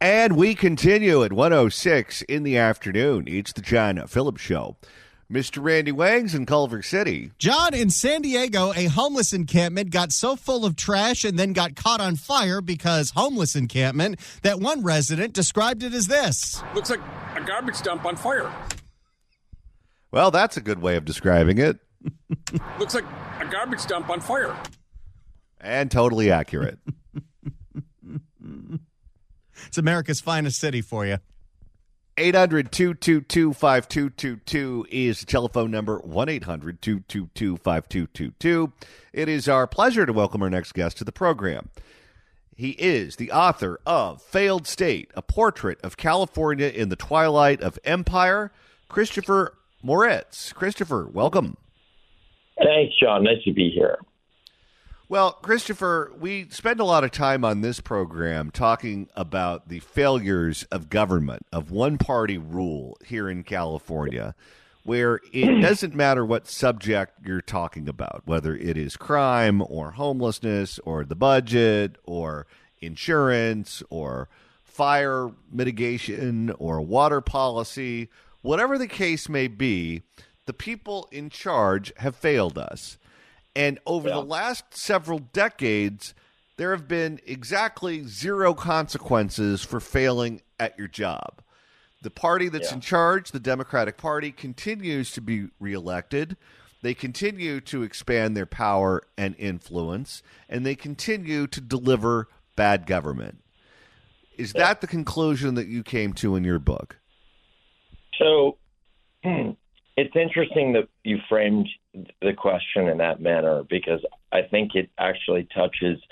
And we continue at 1:06 in the afternoon. It's the John Phillips Show. Mr. Randy Wangs in Culver City. John, in San Diego, a homeless encampment got so full of trash and then got caught on fire because homeless encampment that one resident described it as this. Looks like a garbage dump on fire. Well, that's a good way of describing it. Looks like a garbage dump on fire. And totally accurate. It's America's finest city for you. 800-222-5222 is the telephone number, 1-800-222-5222. It is our pleasure to welcome our next guest to the program. He is the author of Failed State, A Portrait of California in the Twilight of Empire, Christopher Mortiz. Christopher, welcome. Thanks, John. Nice to be here. Well, Christopher, we spend a lot of time on this program talking about the failures of government, of one-party rule here in California, where it doesn't matter what subject you're talking about, whether it is crime or homelessness or the budget or insurance or fire mitigation or water policy, whatever the case may be, the people in charge have failed us. And over the last several decades, there have been exactly zero consequences for failing at your job. The party that's in charge, the Democratic Party, continues to be reelected. They continue to expand their power and influence, and they continue to deliver bad government. Is that the conclusion that you came to in your book? So it's interesting that you framed the question in that manner, because I think it actually touches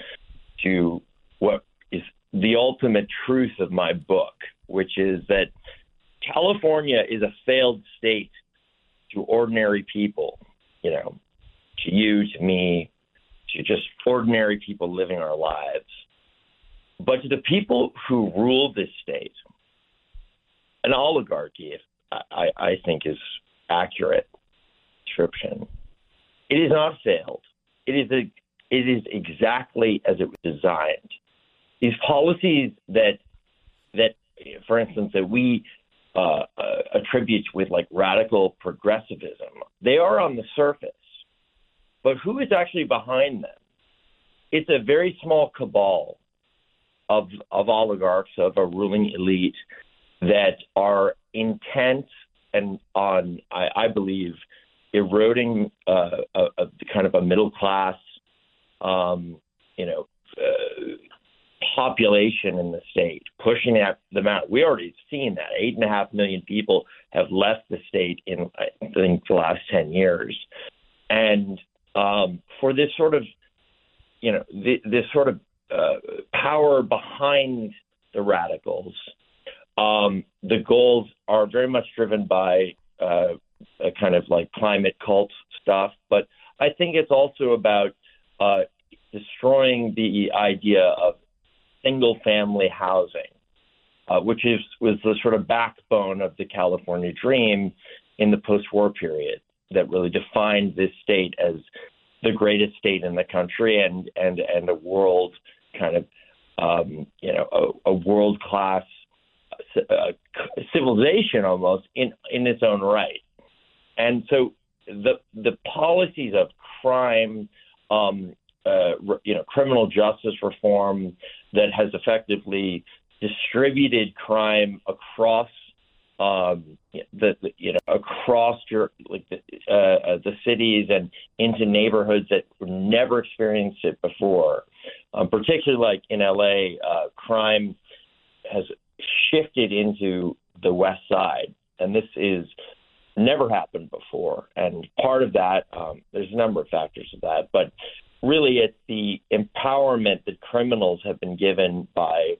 to what is the ultimate truth of my book, which is that California is a failed state to ordinary people, you know, to you, to me, to just ordinary people living our lives. But to the people who rule this state, an oligarchy, I think is accurate description. It is not failed. It is exactly as it was designed. These policies that for instance, that we attribute with like radical progressivism, they are on the surface. But who is actually behind them? It's a very small cabal of oligarchs, of a ruling elite that are intent and on, I believe, eroding a kind of a middle class, population in the state, pushing them out. We already seen that 8.5 million people have left the state in, I think, the last 10 years, and for this sort of, this sort of power behind the radicals. The goals are very much driven by a kind of like climate cult stuff, but I think it's also about destroying the idea of single-family housing, which was the sort of backbone of the California dream in the post-war period that really defined this state as the greatest state in the country and a world kind of, a world-class civilization almost in its own right. And so the policies of crime, criminal justice reform that has effectively distributed crime across across the cities and into neighborhoods that never experienced it before. Particularly like in LA, crime has shifted into the West Side, and this is never happened before. And part of that, there's a number of factors of that, but really it's the empowerment that criminals have been given by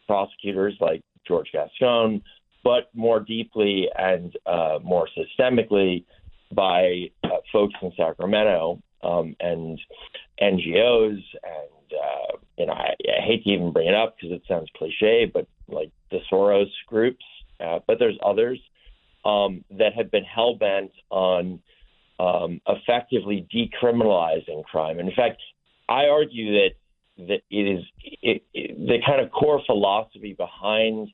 prosecutors like George Gascon, but more deeply and more systemically by folks in Sacramento and NGOs and I hate to even bring it up because it sounds cliche, but like the Soros groups, but there's others that have been hell-bent on effectively decriminalizing crime. And in fact, I argue that that the kind of core philosophy behind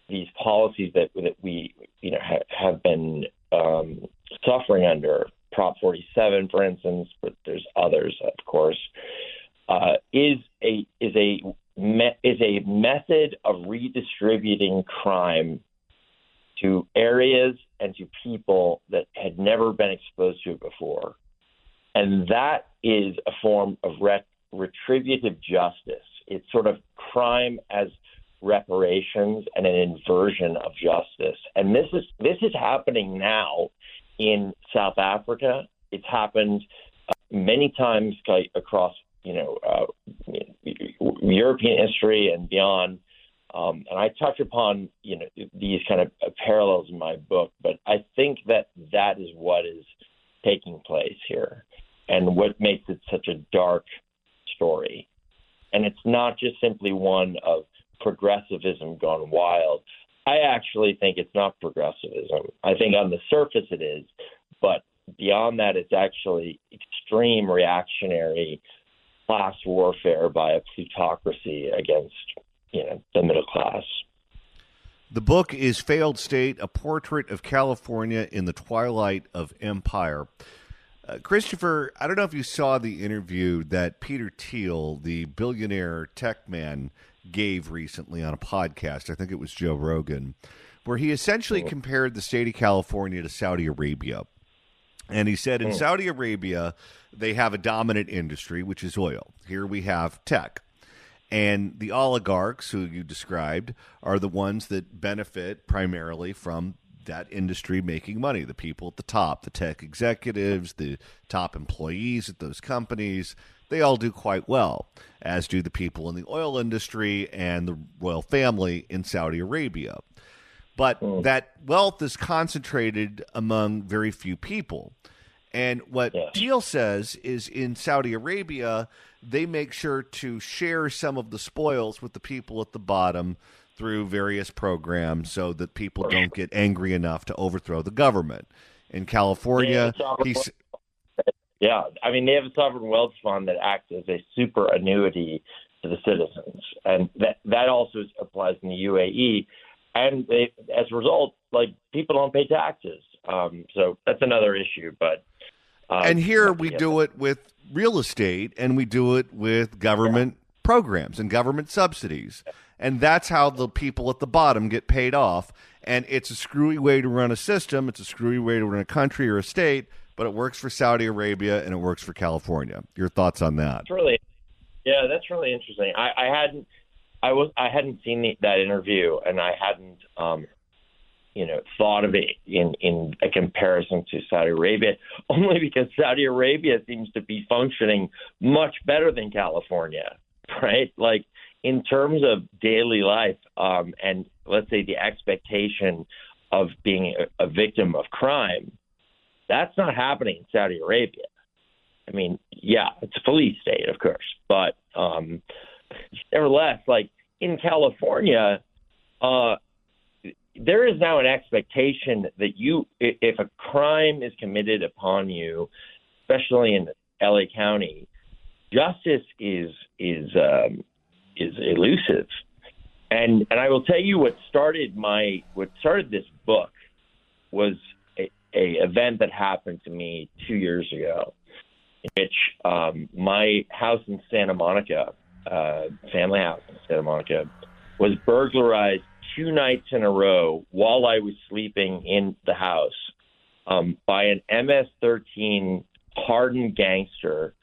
these policies that we have been suffering under, Prop 47, for instance, but there's others, of course, is a method of redistributing crime to areas and to people that had never been exposed to it before. And that is a form of retributive justice. It's sort of crime as reparations and an inversion of justice. And this is happening now in South Africa. It's happened many times across European history and beyond. And I touch upon these kind of parallels in my book, but I think that is what is taking place here, and what makes it such a dark story. And it's not just simply one of progressivism gone wild. I actually think it's not progressivism. I think on the surface it is, but beyond that, it's actually extreme reactionary class warfare by a plutocracy against the middle class. The book is Failed State, A Portrait of California in the Twilight of Empire. Christopher, I don't know if you saw the interview that Peter Thiel, the billionaire tech man, gave recently on a podcast. I think it was Joe Rogan, where he essentially compared the state of California to Saudi Arabia. And he said in Saudi Arabia, they have a dominant industry, which is oil. Here we have tech. And the oligarchs, who you described, are the ones that benefit primarily from that industry making money. The people at the top, the tech executives, the top employees at those companies, they all do quite well, as do the people in the oil industry and the royal family in Saudi Arabia. But that wealth is concentrated among very few people. And what Thiel says is in Saudi Arabia, they make sure to share some of the spoils with the people at the bottom through various programs so that people don't get angry enough to overthrow the government. In California, they have a sovereign wealth fund that acts as a super annuity to the citizens. And that also applies in the UAE. And as a result, people don't pay taxes. So that's another issue. But and here we do it with real estate, and we do it with government programs and government subsidies. And that's how the people at the bottom get paid off. And it's a screwy way to run a system. It's a screwy way to run a country or a state, but it works for Saudi Arabia and it works for California. Your thoughts on that? That's really interesting. I hadn't seen that interview, and I hadn't thought of it in a comparison to Saudi Arabia, only because Saudi Arabia seems to be functioning much better than California, right? Like in terms of daily life, and let's say the expectation of being a victim of crime, that's not happening in Saudi Arabia. I mean, it's a police state, of course, but nevertheless, in California, there is now an expectation that if a crime is committed upon you, especially in LA County, justice is elusive. And I will tell you what started this book was a event that happened to me 2 years ago, in which my house in Santa Monica, family house in Santa Monica, was burglarized 2 nights in a row while I was sleeping in the house by an MS-13 hardened gangster,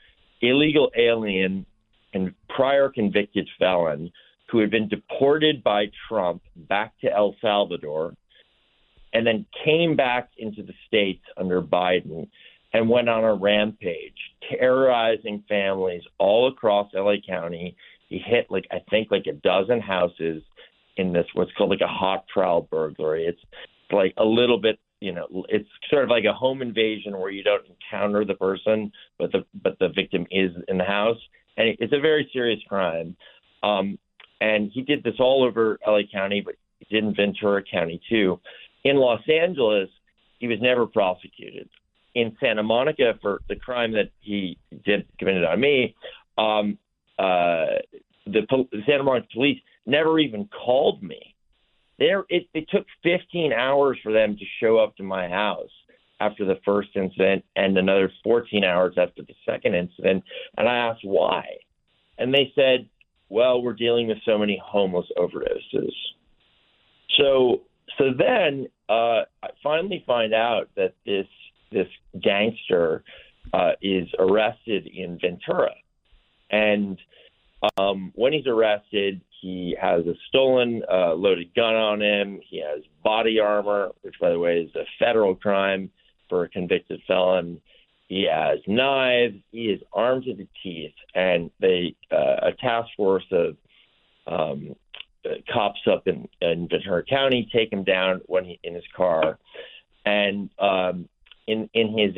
illegal alien, and prior convicted felon who had been deported by Trump back to El Salvador and then came back into the States under Biden and went on a rampage, terrorizing families all across LA County. He hit a dozen houses in this what's called a hot trowel burglary. It's like a little bit, it's sort of like a home invasion where you don't encounter the person, but the victim is in the house, and it's a very serious crime. And he did this all over LA County, but he did in Ventura County too. In Los Angeles, he was never prosecuted. In Santa Monica, for the crime that he committed on me, the Santa Monica police never even called me. It took 15 hours for them to show up to my house after the first incident and another 14 hours after the second incident. And I asked why. And they said, well, we're dealing with so many homeless overdoses. So then I finally find out that this gangster is arrested in Ventura. And when he's arrested, he has a stolen loaded gun on him. He has body armor, which, by the way, is a federal crime for a convicted felon. He has knives. He is armed to the teeth. And a task force of cops up in Ventura County take him down in his car. And in his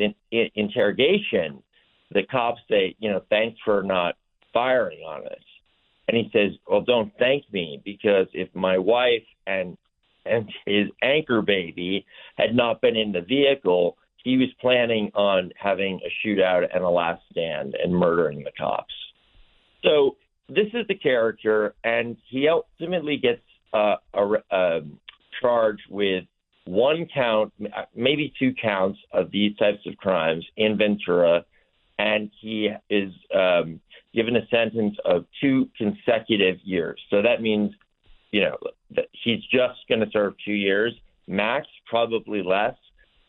interrogation, the cops say, thanks for not firing on us. And he says, well, don't thank me, because if my wife and his anchor baby had not been in the vehicle, he was planning on having a shootout and a last stand and murdering the cops. So this is the character, and he ultimately gets charged with one count, maybe two counts of these types of crimes in Ventura, and he is given a sentence of 2 consecutive years. So that means, that he's just going to serve 2 years, max, probably less,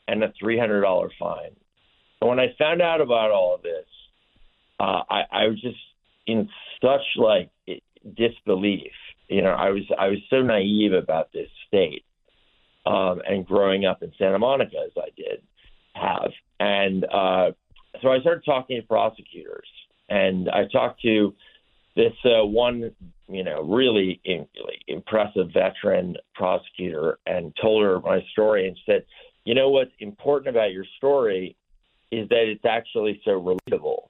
and a $300 fine. And when I found out about all of this, I was just in such disbelief. I was so naive about this state, and growing up in Santa Monica as I did have, and so I started talking to prosecutors, and I talked to this one, really impressive veteran prosecutor, and told her my story, and said, what's important about your story is that it's actually so relatable.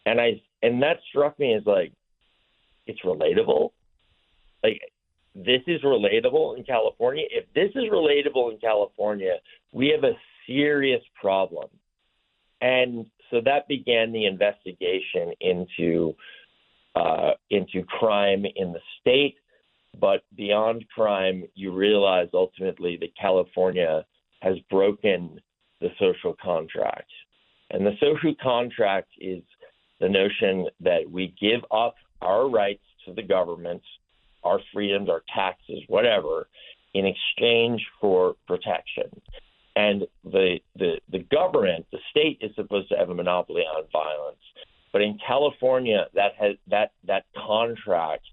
And that struck me as it's relatable. This is relatable in California. If this is relatable in California, we have a serious problem. And so that began the investigation into crime in the state. But beyond crime, you realize ultimately that California has broken the social contract. And the social contract is the notion that we give up our rights to the government, our freedoms, our taxes, whatever, in exchange for protection. And the government, the state, is supposed to have a monopoly on violence. But in California, that contract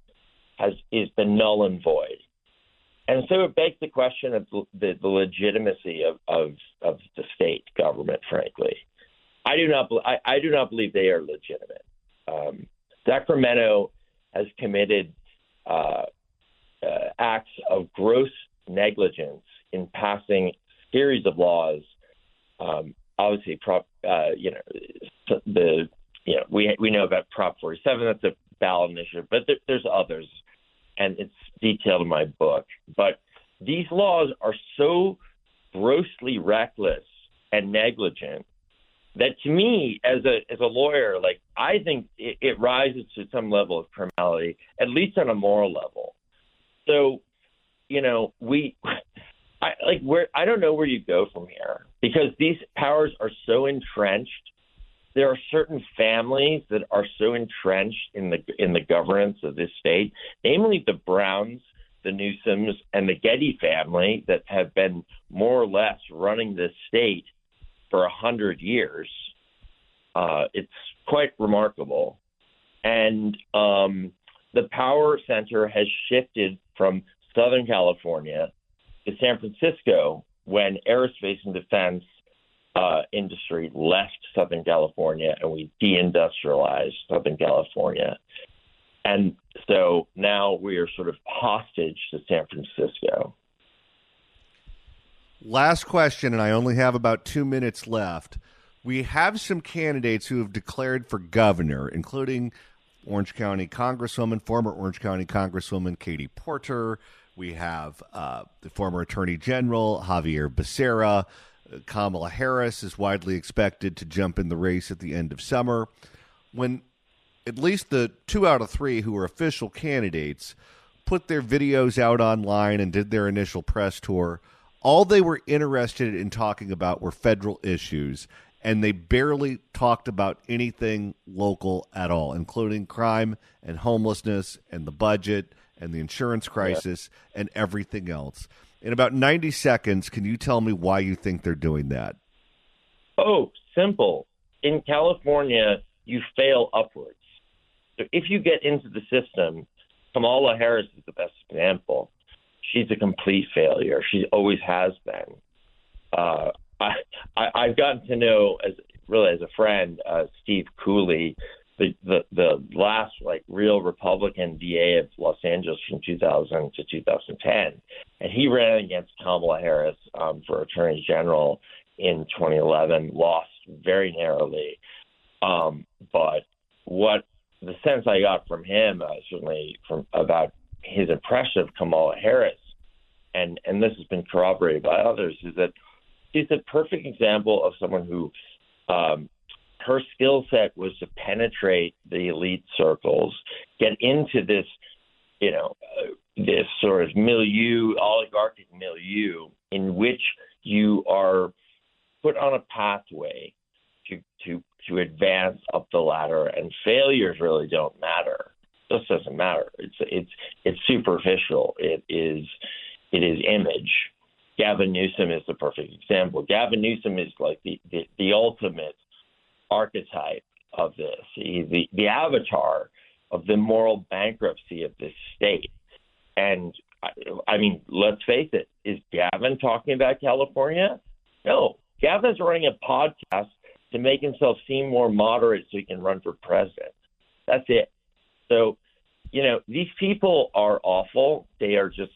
is been null and void. And so it begs the question of the legitimacy of the state government, frankly. I do not believe they are legitimate. Sacramento has committed acts of gross negligence in passing series of laws. Obviously, we know about Prop 47. That's a ballot initiative, but there's others, and it's detailed in my book. But these laws are so grossly reckless and negligent that, to me, as a lawyer, I think it rises to some level of criminality, at least on a moral level. So, I don't know where you go from here, because these powers are so entrenched. There are certain families that are so entrenched in the governance of this state, namely the Browns, the Newsoms, and the Getty family, that have been more or less running this state for 100 years. It's quite remarkable. And the power center has shifted from Southern California to San Francisco when aerospace and defense industry left Southern California, and we deindustrialized Southern California. And so now we are sort of hostage to San Francisco. Last question, and I only have about 2 minutes left. We have some candidates who have declared for governor, including Orange County Congresswoman, former Orange County Congresswoman Katie Porter. We have the former Attorney General Javier Becerra. Kamala Harris is widely expected to jump in the race at the end of summer. When at least the 2 out of 3 who were official candidates put their videos out online and did their initial press tour. All they were interested in talking about were federal issues, and they barely talked about anything local at all, including crime and homelessness and the budget and the insurance crisis and everything else. In about 90 seconds, can you tell me why you think they're doing that? Oh, simple. In California, you fail upwards. So if you get into the system, Kamala Harris is the best example. She's a complete failure. She always has been. I've gotten to know, as a friend, Steve Cooley, the last real Republican DA of Los Angeles from 2000 to 2010, and he ran against Kamala Harris for Attorney General in 2011, lost very narrowly. But what the sense I got from him, certainly from about his impression of Kamala Harris, and this has been corroborated by others, is that she's a perfect example of someone who her skill set was to penetrate the elite circles, get into this, this sort of oligarchic milieu in which you are put on a pathway to advance up the ladder, and failures really don't matter. It just doesn't matter. It's superficial. It is image. Gavin Newsom is the perfect example. Gavin Newsom is like the ultimate archetype of this. He's the avatar of the moral bankruptcy of this state. And I mean, let's face it, is Gavin talking about California? No. Gavin's running a podcast to make himself seem more moderate so he can run for president. That's it. So, these people are awful. They are just,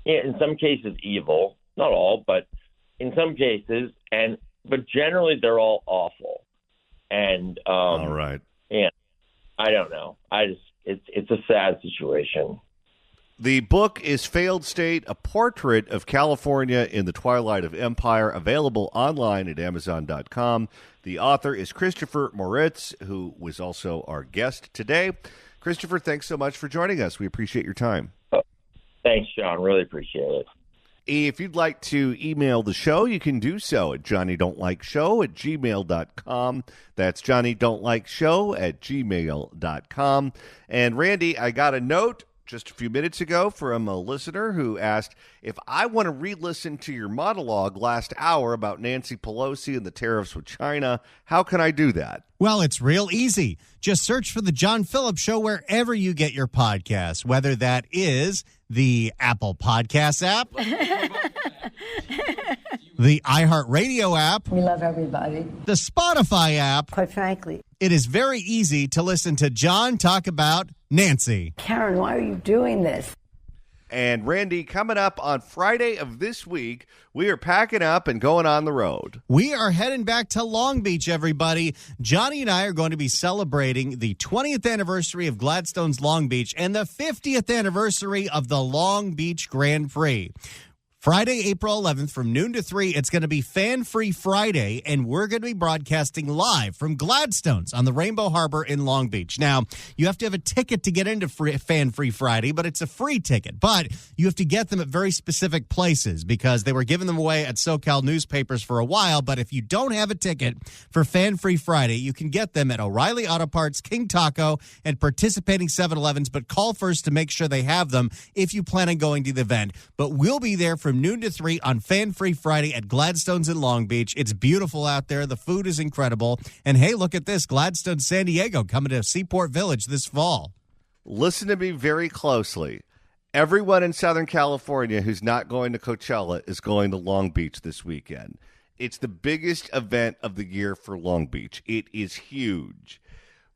in some cases, evil. Not all, but in some cases. But generally, they're all awful. And all right. Yeah, I don't know. It's a sad situation. The book is Failed State, A Portrait of California in the Twilight of Empire, available online at Amazon.com. The author is Christopher Mortiz, who was also our guest today. Christopher, thanks so much for joining us. We appreciate your time. Thanks, John. Really appreciate it. If you'd like to email the show, you can do so at johnnydon'tlikeshow@gmail.com. That's johnnydon'tlikeshow@gmail.com. And Randy, I got a note just a few minutes ago from a listener who asked, if I want to re-listen to your monologue last hour about Nancy Pelosi and the tariffs with China, how can I do that? Well, it's real easy. Just search for The John Phillips Show wherever you get your podcasts, whether that is the Apple Podcasts app, the iHeartRadio app, We love everybody. the Spotify app. Quite frankly, It is very easy to listen to John talk about Nancy. Karen, why are you doing this? And Randy, coming up on Friday of this week, we are packing up and going on the road. We are heading back to Long Beach, everybody. Johnny and I are going to be celebrating the 20th anniversary of Gladstone's Long Beach and the 50th anniversary of the Long Beach Grand Prix. Friday, April 11th from noon to 3, it's going to be Fan Free Friday, and we're going to be broadcasting live from Gladstone's on the Rainbow Harbor in Long Beach. Now, you have to have a ticket to get into Fan Free Friday, but it's a free ticket. But you have to get them at very specific places because they were giving them away at SoCal newspapers for a while. But if you don't have a ticket for Fan Free Friday, you can get them at O'Reilly Auto Parts, King Taco, and participating 7-Elevens. But call first to make sure they have them if you plan on going to the event. But we'll be there from noon to 3 on Fan Free Friday at Gladstone's in Long Beach. It's beautiful out there. The food is incredible. And hey, look at this. Gladstone, San Diego coming to Seaport Village this fall. Listen to me very closely. Everyone in Southern California who's not going to Coachella is going to Long Beach this weekend. It's the biggest event of the year for Long Beach. It is huge.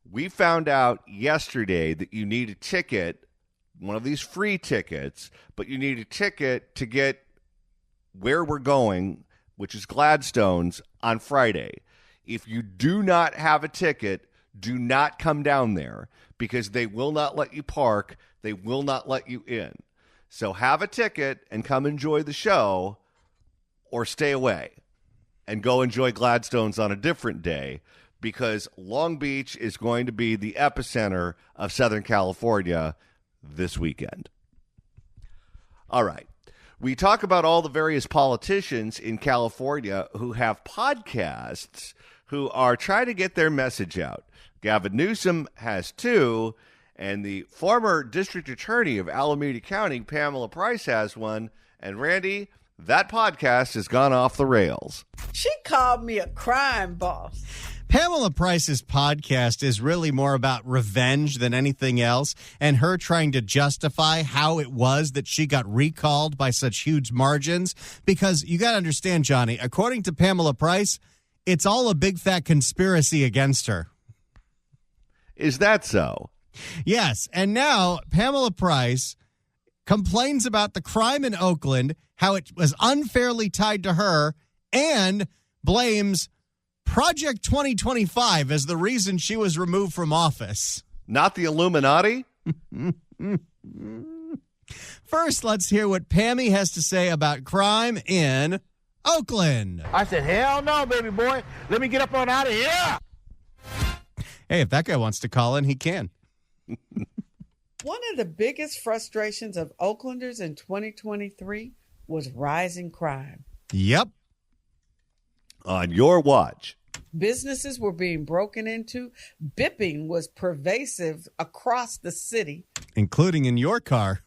We found out yesterday that you need a ticket, one of these free tickets, but you need a ticket to get where we're going, which is Gladstone's, on Friday. If you do not have a ticket, do not come down there because they will not let you park. They will not let you in. So have a ticket and come enjoy the show, or stay away and go enjoy Gladstone's on a different day, because Long Beach is going to be the epicenter of Southern California this weekend. All right. We talk about all the various politicians in California who have podcasts who are trying to get their message out. Gavin Newsom has two, and the former district attorney of Alameda County, Pamela Price, has one. And Randy, that podcast has gone off the rails. She called me a crime boss. Pamela Price's podcast is really more about revenge than anything else, and her trying to justify how it was that she got recalled by such huge margins. Because you got to understand, Johnny, according to Pamela Price, it's all a big fat conspiracy against her. Is that so? Yes, and now Pamela Price complains about the crime in Oakland, how it was unfairly tied to her, and blames Project 2025 as the reason she was removed from office. Not the Illuminati? First, let's hear what Pammy has to say about crime in Oakland. I said, hell no, baby boy. Let me get up on out of here. Hey, if that guy wants to call in, he can. One of the biggest frustrations of Oaklanders in 2023 was rising crime. Yep. On your watch. Businesses were being broken into. Bipping was pervasive across the city. Including in your car.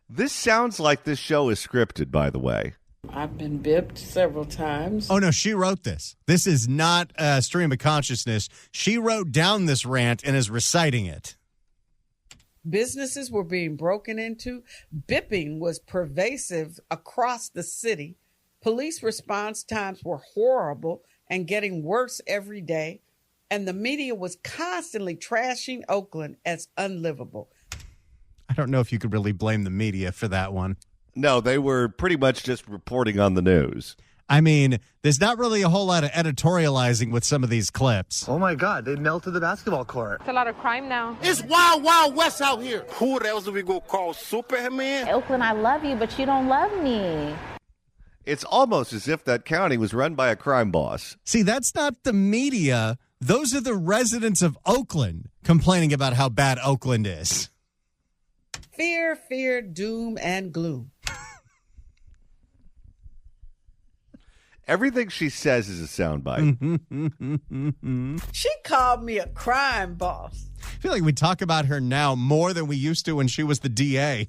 This sounds like this show is scripted, by the way. I've been bipped several times. Oh, no, she wrote this. This is not a stream of consciousness. She wrote down this rant and is reciting it. Businesses were being broken into. Bipping was pervasive across the city. Police response times were horrible and getting worse every day. And the media was constantly trashing Oakland as unlivable. I don't know if you could really blame the media for that one. No, they were pretty much just reporting on the news. I mean, there's not really a whole lot of editorializing with some of these clips. Oh, my God. They melted the basketball court. It's a lot of crime now. It's wild, wild west out here. Who else do we go call Superman? Oakland, I love you, but you don't love me. It's almost as if that county was run by a crime boss. See, that's not the media. Those are the residents of Oakland complaining about how bad Oakland is. Fear, fear, doom, and gloom. Everything she says is a soundbite. She called me a crime boss. I feel like we talk about her now more than we used to when she was the DA.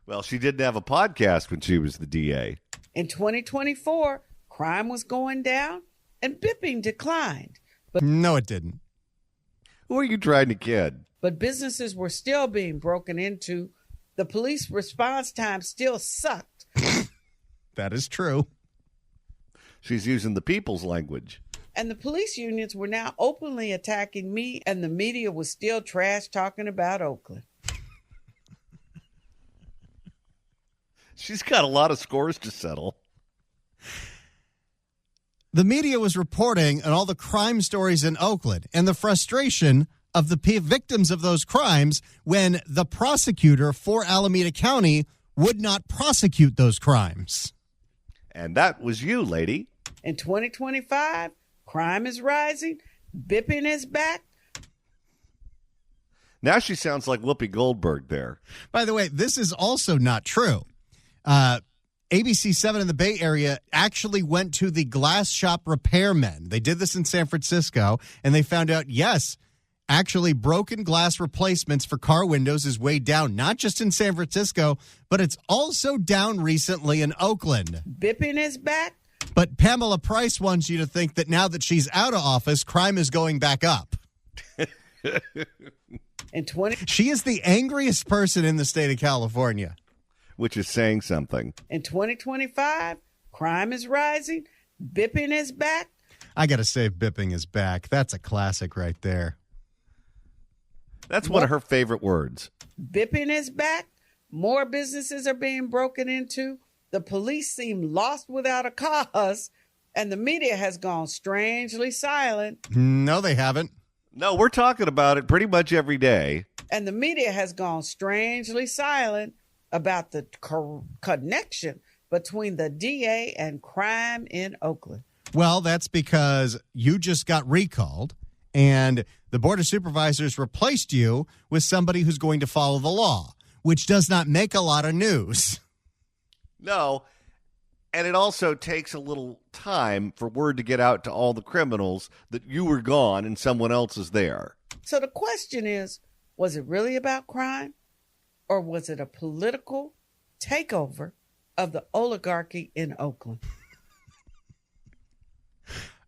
Well, she didn't have a podcast when she was the DA. In 2024, crime was going down and bipping declined. No, it didn't. Who are you trying to kid? But businesses were still being broken into. The police response time still sucked. That is true. She's using the people's language. And the police unions were now openly attacking me, and the media was still trash talking about Oakland. She's got a lot of scores to settle. The media was reporting on all the crime stories in Oakland and the frustration of the victims of those crimes when the prosecutor for Alameda County would not prosecute those crimes. And that was you, lady. In 2025, crime is rising. Bipping is back. Now she sounds like Whoopi Goldberg there. By the way, this is also not true. ABC 7 in the Bay Area actually went to the glass shop repairmen. They did this in San Francisco, and they found out, yes, actually broken glass replacements for car windows is way down, not just in San Francisco, but it's also down recently in Oakland. Bipping is back. But Pamela Price wants you to think that now that she's out of office, crime is going back up. She is the angriest person in the state of California. Which is saying something. In 2025, crime is rising. Bipping is back. I got to say, bipping is back. That's a classic right there. That's one of her favorite words. Bipping is back. More businesses are being broken into. The police seem lost without a cause. And the media has gone strangely silent. No, they haven't. No, we're talking about it pretty much every day. And the media has gone strangely silent about the connection between the DA and crime in Oakland. Well, that's because you just got recalled, and the Board of Supervisors replaced you with somebody who's going to follow the law, which does not make a lot of news. No, and it also takes a little time for word to get out to all the criminals that you were gone and someone else is there. So the question is, was it really about crime, or was it a political takeover of the oligarchy in Oakland?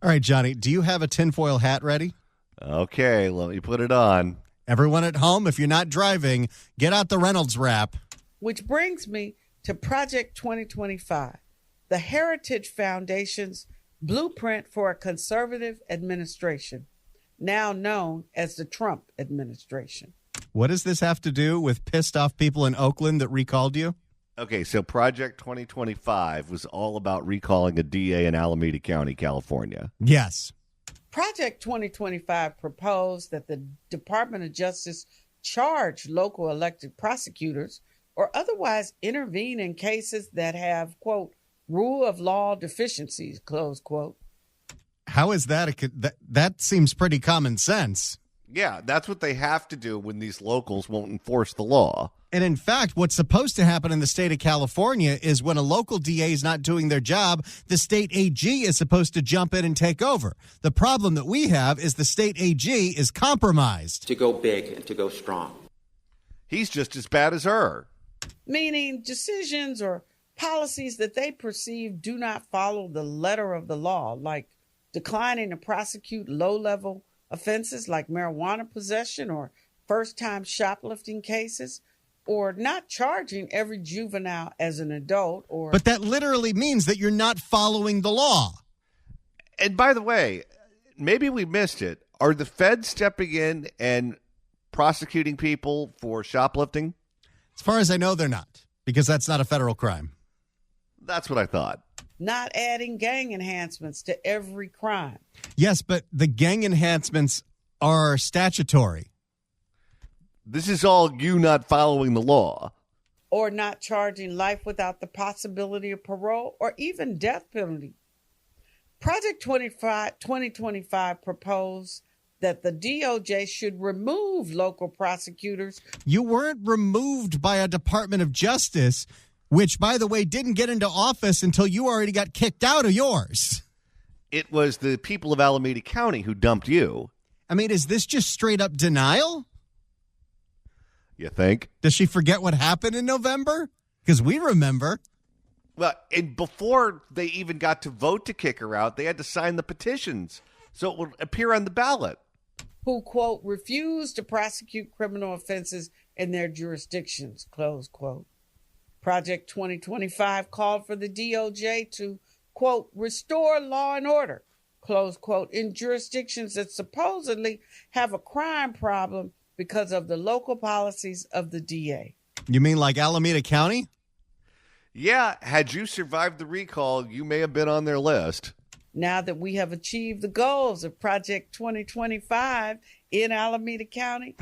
All right, Johnny, do you have a tinfoil hat ready? Okay, let me put it on. Everyone at home, if you're not driving, get out the Reynolds wrap. Which brings me to Project 2025, the Heritage Foundation's blueprint for a conservative administration, now known as the Trump administration. What does this have to do with pissed off people in Oakland that recalled you? Okay, so Project 2025 was all about recalling a DA in Alameda County, California. Yes. Project 2025 proposed that the Department of Justice charge local elected prosecutors or otherwise intervene in cases that have, quote, rule of law deficiencies, close quote. How is that? That seems pretty common sense. Yeah, that's what they have to do when these locals won't enforce the law. And in fact, what's supposed to happen in the state of California is when a local DA is not doing their job, the state AG is supposed to jump in and take over. The problem that we have is the state AG is compromised. To go big and to go strong. He's just as bad as her. Meaning decisions or policies that they perceive do not follow the letter of the law, like declining to prosecute low-level offenses like marijuana possession or first-time shoplifting cases, or not charging every juvenile as an adult, or... But that literally means that you're not following the law. And by the way, maybe we missed it. Are the feds stepping in and prosecuting people for shoplifting? As far as I know, they're not, because that's not a federal crime. That's what I thought. Not adding gang enhancements to every crime. Yes, but the gang enhancements are statutory. This is all you not following the law. Or not charging life without the possibility of parole or even death penalty. Project 2025 proposed that the DOJ should remove local prosecutors. You weren't removed by a Department of Justice, which, by the way, didn't get into office until you already got kicked out of yours. It was the people of Alameda County who dumped you. I mean, is this just straight up denial? You think? Does she forget what happened in November? Because we remember. Well, and before they even got to vote to kick her out, they had to sign the petitions so it would appear on the ballot. Who, quote, refuse to prosecute criminal offenses in their jurisdictions, close quote. Project 2025 called for the DOJ to, quote, restore law and order, close quote, in jurisdictions that supposedly have a crime problem because of the local policies of the DA. You mean like Alameda County? Yeah, had you survived the recall, you may have been on their list. Now that we have achieved the goals of Project 2025 in Alameda County.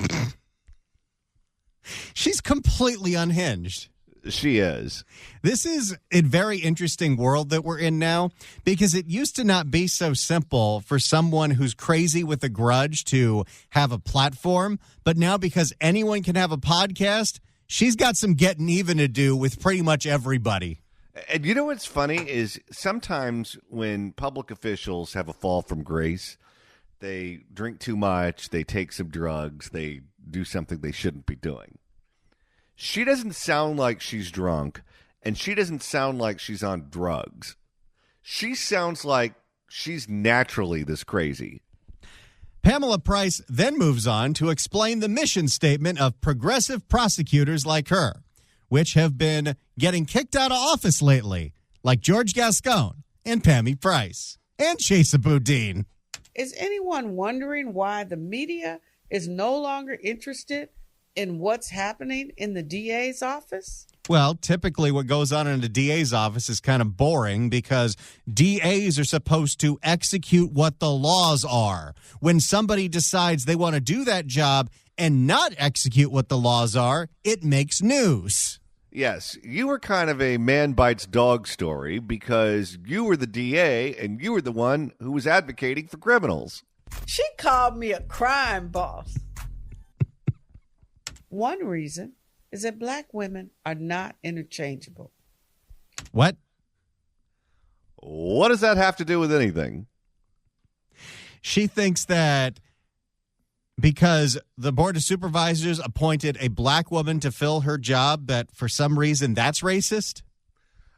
She's completely unhinged. She is. This is a very interesting world that we're in now, because it used to not be so simple for someone who's crazy with a grudge to have a platform. But now, because anyone can have a podcast, she's got some getting even to do with pretty much everybody. And you know what's funny is sometimes when public officials have a fall from grace, they drink too much, they take some drugs, they do something they shouldn't be doing. She doesn't sound like she's drunk, and she doesn't sound like she's on drugs. She sounds like she's naturally this crazy. Pamela Price then moves on to explain the mission statement of progressive prosecutors like her, which have been getting kicked out of office lately, like George Gascon and Pammy Price and Chesa Boudin. Is anyone wondering why the media is no longer interested in what's happening in the DA's office? Well, typically what goes on in the DA's office is kind of boring because DAs are supposed to execute what the laws are. When somebody decides they want to do that job and not execute what the laws are, it makes news. Yes, you were kind of a man bites dog story because you were the DA and you were the one who was advocating for criminals. She called me a crime boss. One reason is that black women are not interchangeable. What? What does that have to do with anything? She thinks that because the Board of Supervisors appointed a black woman to fill her job, that for some reason that's racist?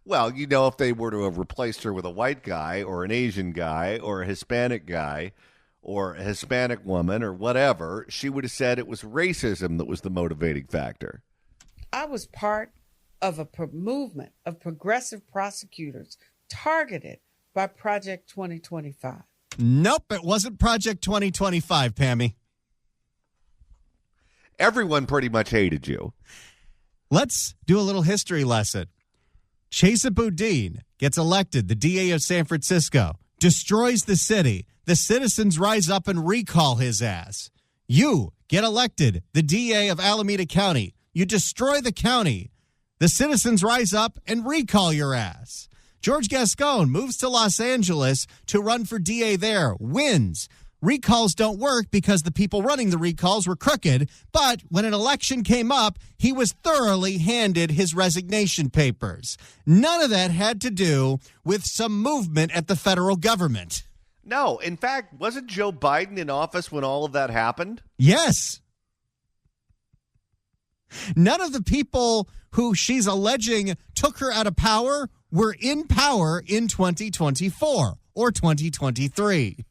Well, if they were to have replaced her with a white guy or an Asian guy or a Hispanic guy or a Hispanic woman or whatever, she would have said it was racism that was the motivating factor. I was part of a movement of progressive prosecutors targeted by Project 2025. Nope, it wasn't Project 2025, Pammy. Everyone pretty much hated you. Let's do a little history lesson. Chesa Boudin gets elected the DA of San Francisco, destroys the city. The citizens rise up and recall his ass. You get elected the DA of Alameda County. You destroy the county. The citizens rise up and recall your ass. George Gascon moves to Los Angeles to run for DA there, wins. Recalls don't work because the people running the recalls were crooked, but when an election came up, he was thoroughly handed his resignation papers. None of that had to do with some movement at the federal government. No, in fact, wasn't Joe Biden in office when all of that happened? Yes. None of the people who she's alleging took her out of power were in power in 2024 or 2023.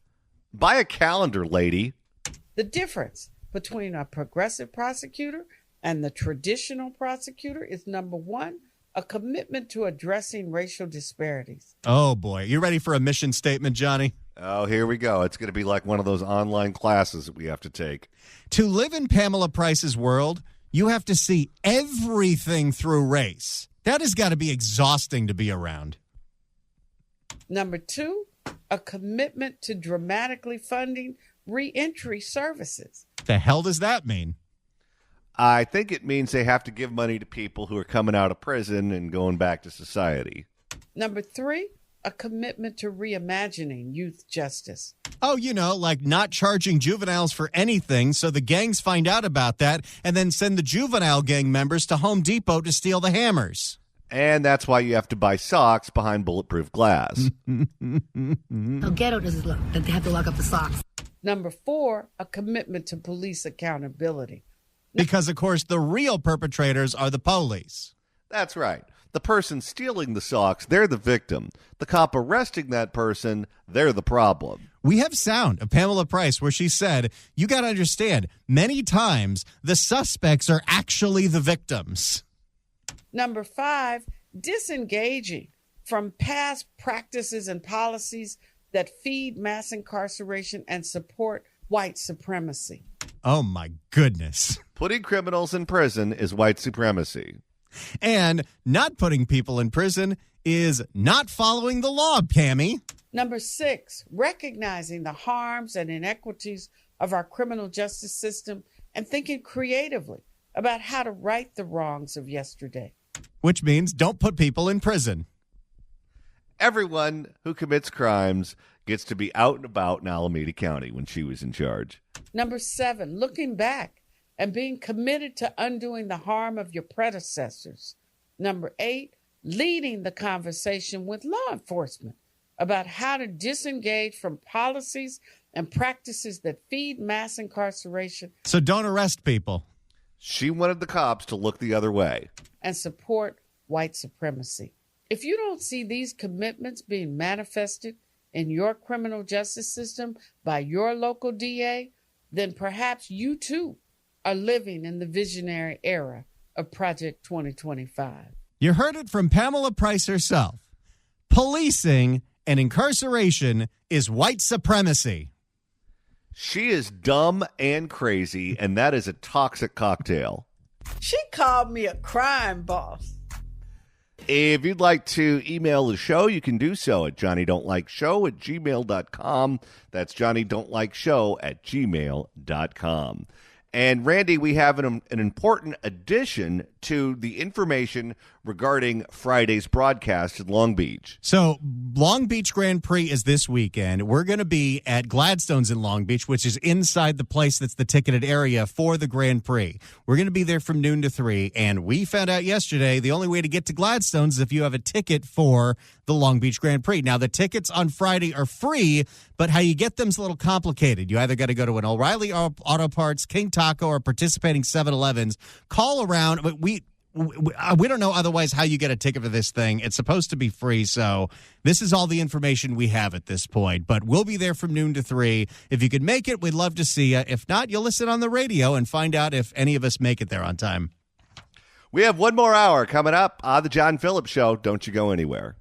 Buy a calendar, lady. The difference between a progressive prosecutor and the traditional prosecutor is, number one, a commitment to addressing racial disparities. Oh, boy. You ready for a mission statement, Johnny? Oh, here we go. It's going to be like one of those online classes that we have to take. To live in Pamela Price's world, you have to see everything through race. That has got to be exhausting to be around. Number two, a commitment to dramatically funding reentry services. The hell does that mean? I think it means they have to give money to people who are coming out of prison and going back to society. Number three, a commitment to reimagining youth justice. Oh, like not charging juveniles for anything so the gangs find out about that and then send the juvenile gang members to Home Depot to steal the hammers. And that's why you have to buy socks behind bulletproof glass. How ghetto does it look that they have to lock up the socks? Number four, a commitment to police accountability. Because, of course, the real perpetrators are the police. That's right. The person stealing the socks, they're the victim. The cop arresting that person, they're the problem. We have sound of Pamela Price where she said, you got to understand, many times the suspects are actually the victims. Number five, disengaging from past practices and policies that feed mass incarceration and support white supremacy. Oh, my goodness. Putting criminals in prison is white supremacy. And not putting people in prison is not following the law, Pammy. Number six, recognizing the harms and inequities of our criminal justice system and thinking creatively about how to right the wrongs of yesterday. Which means don't put people in prison. Everyone who commits crimes gets to be out and about in Alameda County when she was in charge. Number seven, looking back and being committed to undoing the harm of your predecessors. Number eight, leading the conversation with law enforcement about how to disengage from policies and practices that feed mass incarceration. So don't arrest people. She wanted the cops to look the other way. And support white supremacy. If you don't see these commitments being manifested in your criminal justice system by your local DA, then perhaps you too are living in the visionary era of Project 2025. You heard it from Pamela Price herself. Policing and incarceration is white supremacy. She is dumb and crazy, and that is a toxic cocktail. She called me a crime boss. If you'd like to email the show, you can do so at johnnydon'tlikeshow@gmail.com. That's johnnydon'tlikeshow@gmail.com. And Randy, we have an important addition to the information regarding Friday's broadcast in Long Beach. So Long Beach Grand Prix is this weekend. We're going to be at Gladstone's in Long Beach, which is inside the place that's the ticketed area for the Grand Prix. We're going to be there from noon to 3, and we found out yesterday the only way to get to Gladstone's is if you have a ticket for the Long Beach Grand Prix. Now, the tickets on Friday are free, but how you get them is a little complicated. You either got to go to an O'Reilly Auto Parts, King Taco, or participating 7-Elevens. Call around, but we don't know otherwise how you get a ticket for this thing. It's supposed to be free, so this is all the information we have at this point. But we'll be there from noon to 3. If you could make it, we'd love to see you. If not, you'll listen on the radio and find out if any of us make it there on time. We have one more hour coming up on The John Phillips Show. Don't you go anywhere.